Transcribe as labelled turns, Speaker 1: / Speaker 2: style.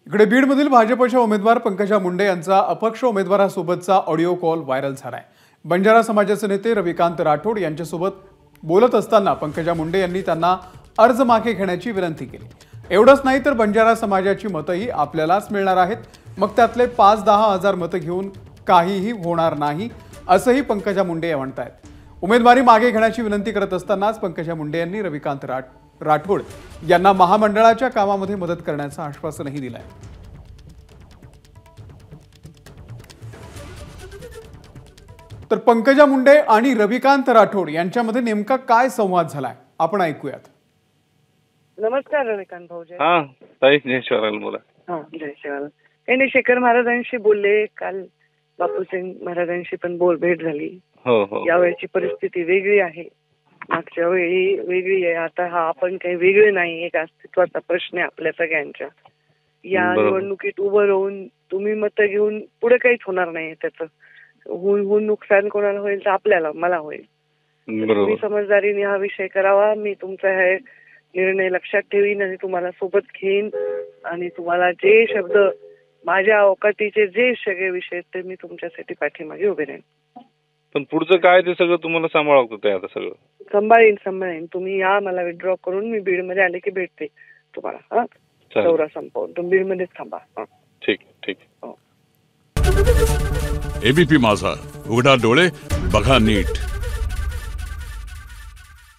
Speaker 1: इकडे बीडमधील भाजपच्या उमेदवार पंकजा मुंडे यांचा अपक्ष उमेदवारासोबतचा ऑडिओ कॉल व्हायरल झालाय। बंजारा समाजाचे नेते रविकांत राठोड यांच्यासोबत बोलत असताना पंकजा मुंडे यांनी त्यांना अर्ज मागे घेण्याची विनंती केली। एवढंच नाही तर बंजारा समाजाची मतंही आपल्यालाच मिळणार आहेत, मग त्यातले 5-10 हजार मतं घेऊन काहीही होणार नाही असंही पंकजा मुंडे म्हणतायत। उमेदवारी मागे घेण्याची विनंती करत असतानाच पंकजा मुंडे यांनी रविकांत राठोड यांना महामंडळाच्या कामामध्ये मदत करण्याचं आश्वासनही दिलंय। तर पंकजा मुंडे आणि रविकांत राठोड यांच्यामध्ये नेमका काय संवाद झालाय आपण ऐकूयात।
Speaker 2: नमस्कार रविकांत भाऊजी।
Speaker 3: हां ताई, जय शिवराल बोला।
Speaker 2: हां, जय शिवराल। काही नाही, शेखर महाराजांशी बोलले काल, बापूसिंग महाराजांशी पण भेट झाली।
Speaker 3: हो हो,
Speaker 2: यावेळची परिस्थिती वेगळी आहे, मागच्या वेळी वेगळी आहे, आता हा आपण काही वेगळे नाही, एक अस्तित्वाचा प्रश्न आहे आपल्या सगळ्यांच्या। या निवडणुकीत उभं राहून तुम्ही मतं घेऊन पुढे काहीच होणार नाही, त्याचं होऊन नुकसान कोणाला होईल तर आपल्याला, मला होईल। तुम्ही समजदारीने हा विषय करावा। मी तुमचा हे निर्णय लक्षात ठेवीन आणि तुम्हाला सोबत घेईन आणि तुम्हाला जे शब्द माझ्या अवकाटीचे जे सगळे विषय ते मी तुमच्यासाठी पाठीमागे उभे राहीन।
Speaker 3: पण पुढचं काय ते सगळं तुम्हाला सांभाळावं लागतं, आता सगळं
Speaker 2: सांभाळीन। तुम्ही या, मला विथड्रॉ करून मी बीडमध्ये आले की भेटते तुम्हाला। हा, दौरा संपवून तुम्ही बीडमध्येच थांबा।
Speaker 3: ठीक ठीक।
Speaker 4: एबीपी माझा, उघडा डोळे बघा नीट।